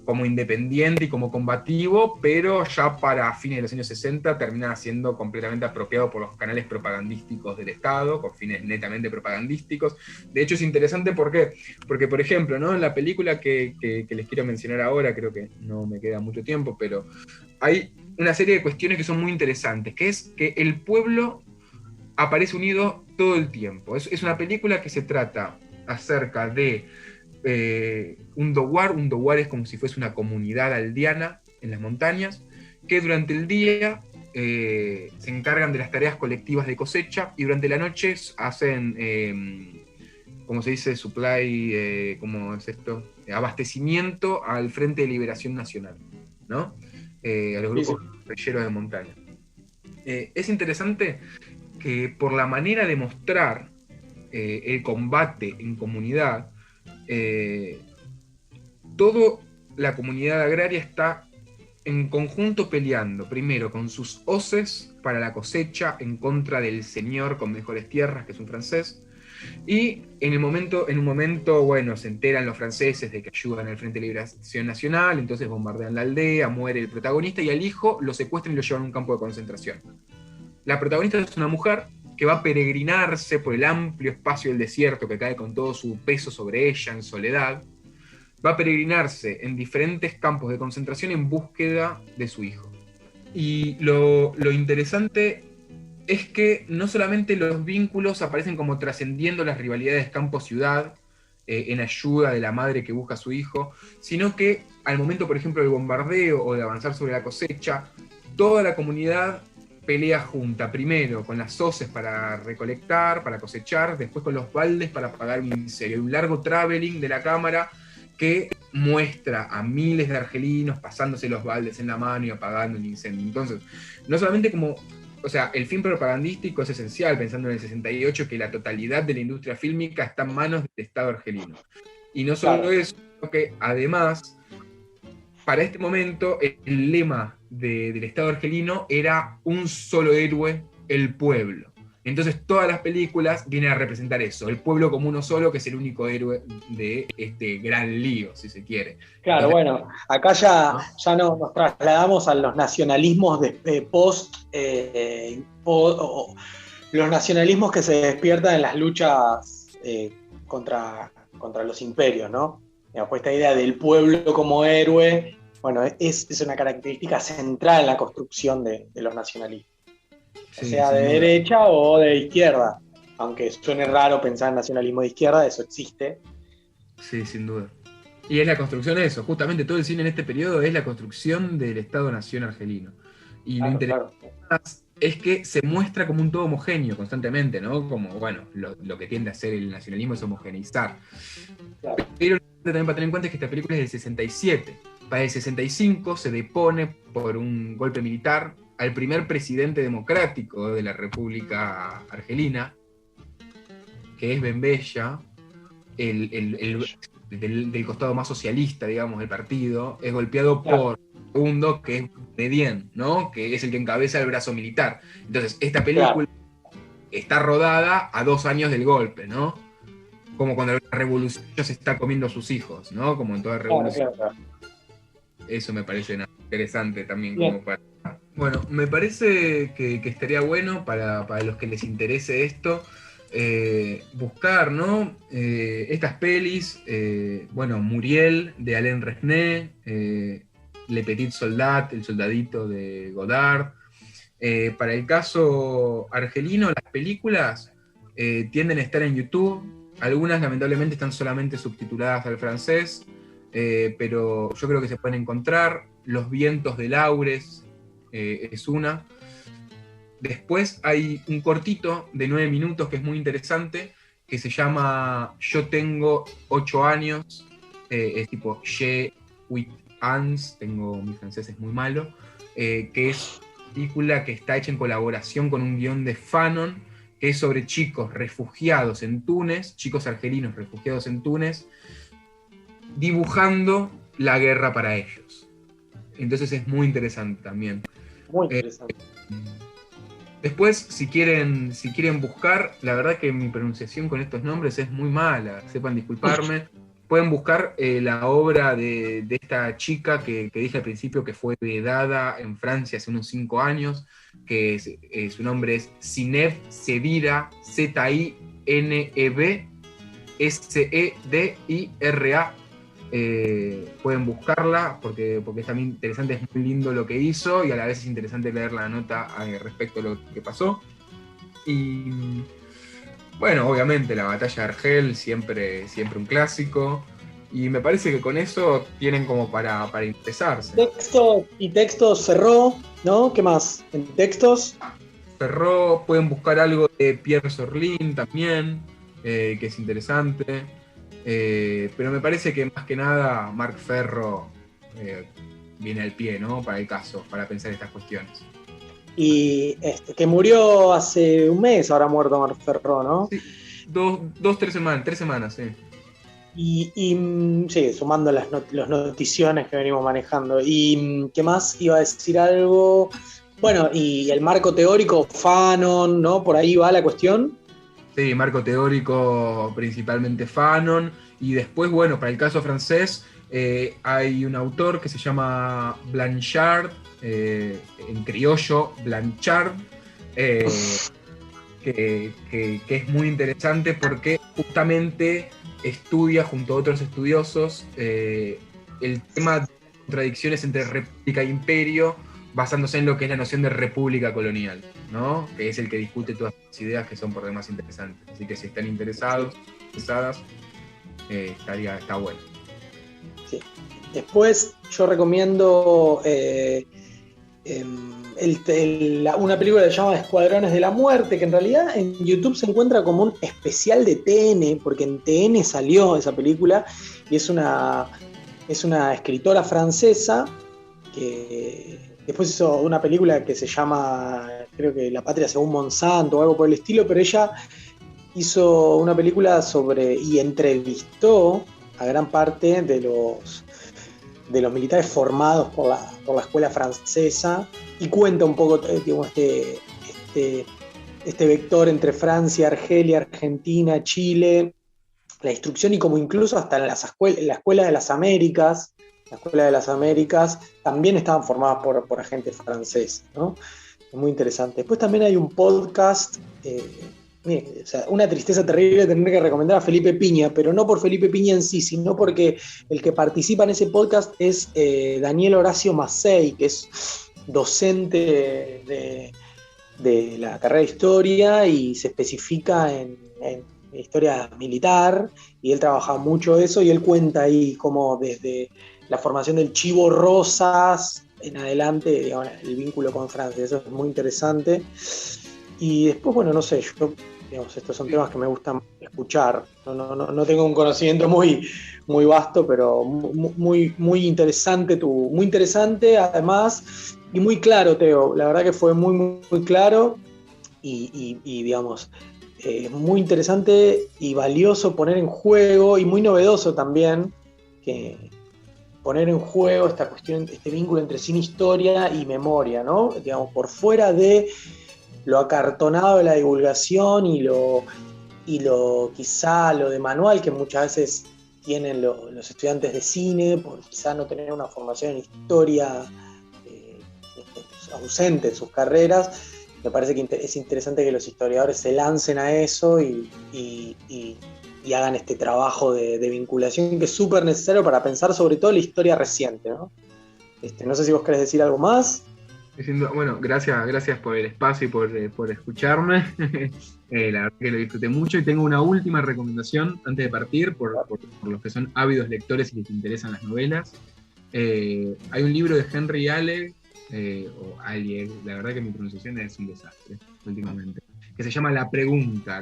como independiente y como combativo, pero ya para fines de los años 60 termina siendo completamente apropiado por los canales propagandísticos del Estado, con fines netamente propagandísticos. De hecho es interesante porque, por ejemplo, ¿no? En la película que les quiero mencionar ahora, creo que no me queda mucho tiempo, pero hay una serie de cuestiones que son muy interesantes, que es que el pueblo aparece unido todo el tiempo. Es una película que se trata acerca de un Dowar es como si fuese una comunidad aldeana en las montañas, que durante el día se encargan de las tareas colectivas de cosecha y durante la noche hacen, ¿cómo se dice? Supply, ¿cómo es esto? Abastecimiento al Frente de Liberación Nacional, ¿no? A los grupos guerrilleros de montaña. Es interesante que por la manera de mostrar el combate en comunidad, toda la comunidad agraria está en conjunto peleando, primero con sus hoces para la cosecha en contra del señor con mejores tierras, que es un francés, y en un momento, bueno, se enteran los franceses de que ayudan al Frente de Liberación Nacional, entonces bombardean la aldea, muere el protagonista y al hijo lo secuestran y lo llevan a un campo de concentración. La protagonista es una mujer que va a peregrinarse por el amplio espacio del desierto que cae con todo su peso sobre ella en soledad, va a peregrinarse en diferentes campos de concentración en búsqueda de su hijo. Y lo interesante es que no solamente los vínculos aparecen como trascendiendo las rivalidades campo-ciudad, en ayuda de la madre que busca a su hijo, sino que al momento, por ejemplo, del bombardeo o de avanzar sobre la cosecha, toda la comunidad pelea junta, primero con las hoces para recolectar, para cosechar, después con los baldes para apagar un incendio. Hay un largo traveling de la cámara que muestra a miles de argelinos pasándose los baldes en la mano y apagando el incendio. Entonces, no solamente como, o sea, el film propagandístico es esencial, pensando en el 68, que la totalidad de la industria fílmica está en manos del Estado argelino. Y no solo eso, sino que además, para este momento, el lema del Estado argelino era un solo héroe, el pueblo. Entonces todas las películas vienen a representar eso, el pueblo como uno solo, que es el único héroe de este gran lío, si se quiere. Claro, entonces, bueno, acá ya nos trasladamos a los nacionalismos de los nacionalismos que se despiertan en las luchas contra los imperios, ¿no? Pues esta idea del pueblo como héroe, bueno, es una característica central en la construcción de los nacionalismos. Sí, sea de derecha o de izquierda. Aunque suene raro pensar en nacionalismo de izquierda, eso existe. Sí, sin duda. Y es la construcción de eso. Justamente todo el cine en este periodo es la construcción del Estado-Nación argelino. Y lo interesante es que se muestra como un todo homogéneo constantemente, ¿no? Como, bueno, lo que tiende a hacer el nacionalismo es homogeneizar. Claro. Pero también para tener en cuenta es que esta película es del 67. Para el 65 se depone por un golpe militar al primer presidente democrático de la República Argelina, que es Ben Bella, del costado más socialista, digamos, del partido, es golpeado por segundo, que es Nedien, ¿no? Que es el que encabeza el brazo militar. Entonces, esta película está rodada a 2 años del golpe, ¿no? Como cuando la revolución se está comiendo a sus hijos, ¿no? Como en toda revolución. Eso me parece interesante también como para... Bueno, me parece que estaría bueno para los que les interese esto, buscar, ¿no? Estas pelis, bueno, Muriel de Alain Resnais, Le Petit Soldat, El Soldadito de Godard. Para el caso argelino, las películas tienden a estar en YouTube, algunas lamentablemente están solamente subtituladas al francés, pero yo creo que se pueden encontrar. Los vientos de Laures es una. Después hay un cortito de 9 minutos que es muy interesante, que se llama Yo tengo 8 años, es tipo J'ai 8 ans, mi francés es muy malo, que es una película que está hecha en colaboración con un guión de Fanon, que es sobre chicos refugiados en Túnez, chicos argelinos refugiados en Túnez, dibujando la guerra para ellos. Entonces es muy interesante también. Muy interesante. Después, si quieren buscar, la verdad que mi pronunciación con estos nombres es muy mala, sepan disculparme. pueden buscar la obra de esta chica que dije al principio que fue vedada en Francia hace unos 5 años, que su nombre es Zineb Sedira, Zineb Sedira. Pueden buscarla porque es también interesante, es muy lindo lo que hizo y a la vez es interesante leer la nota respecto a lo que pasó. Y bueno, obviamente la batalla de Argel, siempre un clásico, y me parece que con eso tienen como para interesarse. Textos Ferró, ¿no? ¿Qué más? ¿En textos? Ferró, pueden buscar algo de Pierre Sorlin también, que es interesante, pero me parece que más que nada Marc Ferro viene al pie, ¿no? Para el caso, para pensar estas cuestiones. Y que murió hace un mes, habrá muerto Marc Ferró, ¿no? Sí, 3 semanas, sí. Y sí, sumando las noticiones que venimos manejando. ¿Y qué más? Iba a decir algo. Bueno, y el marco teórico, Fanon, ¿no? Por ahí va la cuestión. Sí, marco teórico principalmente Fanon. Y después, bueno, para el caso francés, hay un autor que se llama Blanchard, en criollo, Blanchard, que es muy interesante porque justamente estudia junto a otros estudiosos el tema de contradicciones entre república e imperio, basándose en lo que es la noción de república colonial, ¿no? Que es el que discute todas las ideas que son por demás interesantes. Así que si están interesadas, está bueno. Sí. Después yo recomiendo una película que se llama Escuadrones de la Muerte, que en realidad en YouTube se encuentra como un especial de TN, porque en TN salió esa película, y es una escritora francesa que después hizo una película que se llama, creo que La Patria según Monsanto o algo por el estilo, pero ella hizo una película y entrevistó a gran parte de los militares formados por la escuela francesa y cuenta un poco, digamos, este vector entre Francia, Argelia, Argentina, Chile, la instrucción, y como incluso hasta en la Escuela de las Américas, también estaban formadas por agentes franceses, ¿no? Es muy interesante. Después también hay un podcast, o sea, una tristeza terrible tener que recomendar a Felipe Piña, pero no por Felipe Piña en sí, sino porque el que participa en ese podcast es Daniel Horacio Massey, que es docente de la carrera de historia y se especifica en historia militar, y él trabaja mucho eso, y él cuenta ahí como desde la formación del Chivo Rosas en adelante, digamos, el vínculo con Francia. Eso es muy interesante. Y después, bueno, no sé, digamos, estos son temas que me gustan escuchar. No tengo un conocimiento muy, muy vasto, pero muy interesante muy interesante además, y muy claro, Teo. La verdad que fue muy, muy, muy claro y digamos, muy interesante y valioso poner en juego, y muy novedoso también, que poner en juego esta cuestión, este vínculo entre cine, historia y memoria, ¿no? Digamos, por fuera de lo acartonado de la divulgación y lo quizá lo de manual que muchas veces tienen los estudiantes de cine, por quizá no tener una formación en historia ausente en sus carreras. Me parece que es interesante que los historiadores se lancen a eso y hagan este trabajo de vinculación, que es súper necesario para pensar sobre todo la historia reciente, ¿no? No sé si vos querés decir algo más. Bueno, gracias por el espacio y por escucharme. La verdad que lo disfruté mucho, y tengo una última recomendación antes de partir, por los que son ávidos lectores y les interesan las novelas. Hay un libro de Henry Alleg, o Alleg, la verdad que mi pronunciación es un desastre últimamente, que se llama La Pregunta,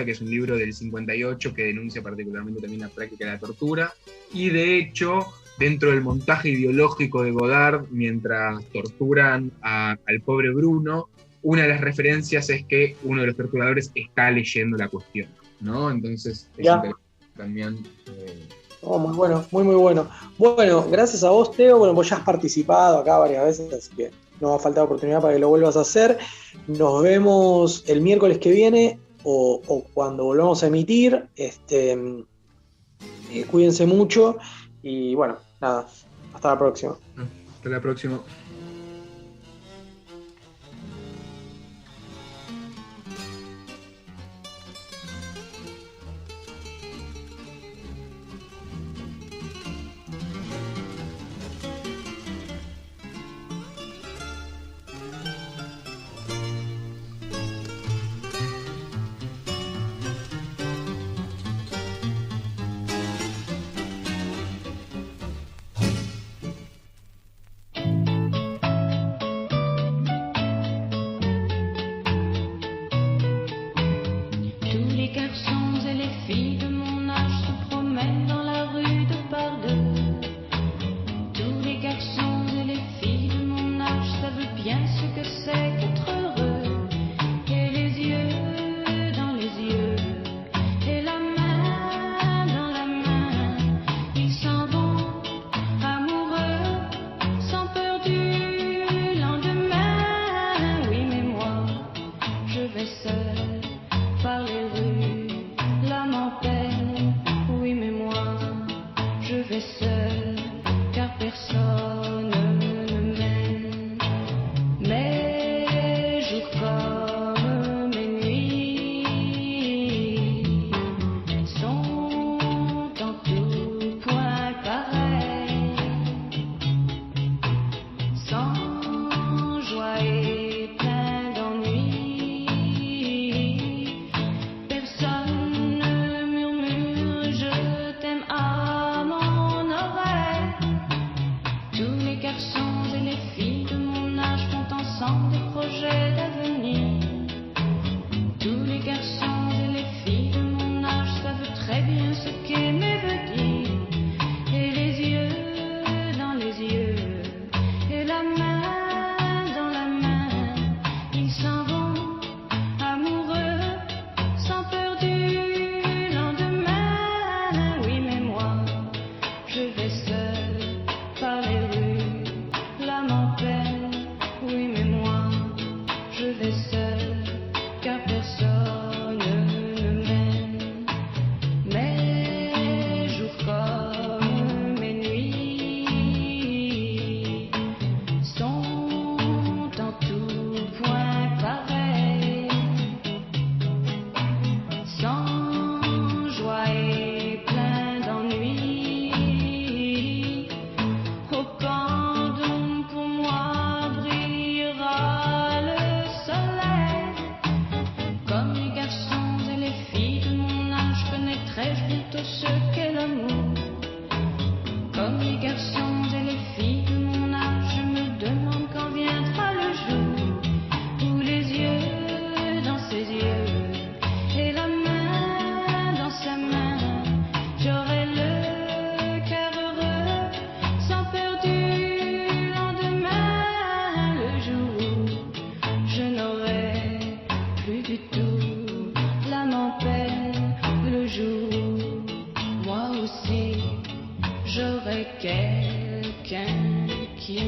que es un libro del 58 que denuncia particularmente también la práctica de la tortura, y de hecho, dentro del montaje ideológico de Godard, mientras torturan al pobre Bruno, una de las referencias es que uno de los torturadores está leyendo la cuestión, ¿no? Entonces es interesante también. Muy bueno, muy bueno. Bueno, gracias a vos, Teo. Bueno, vos ya has participado acá varias veces, así que no va a faltar oportunidad para que lo vuelvas a hacer. Nos vemos el miércoles que viene o cuando volvamos a emitir. Cuídense mucho y bueno, nada, hasta la próxima. Hasta la próxima. J'aurais quelqu'un qui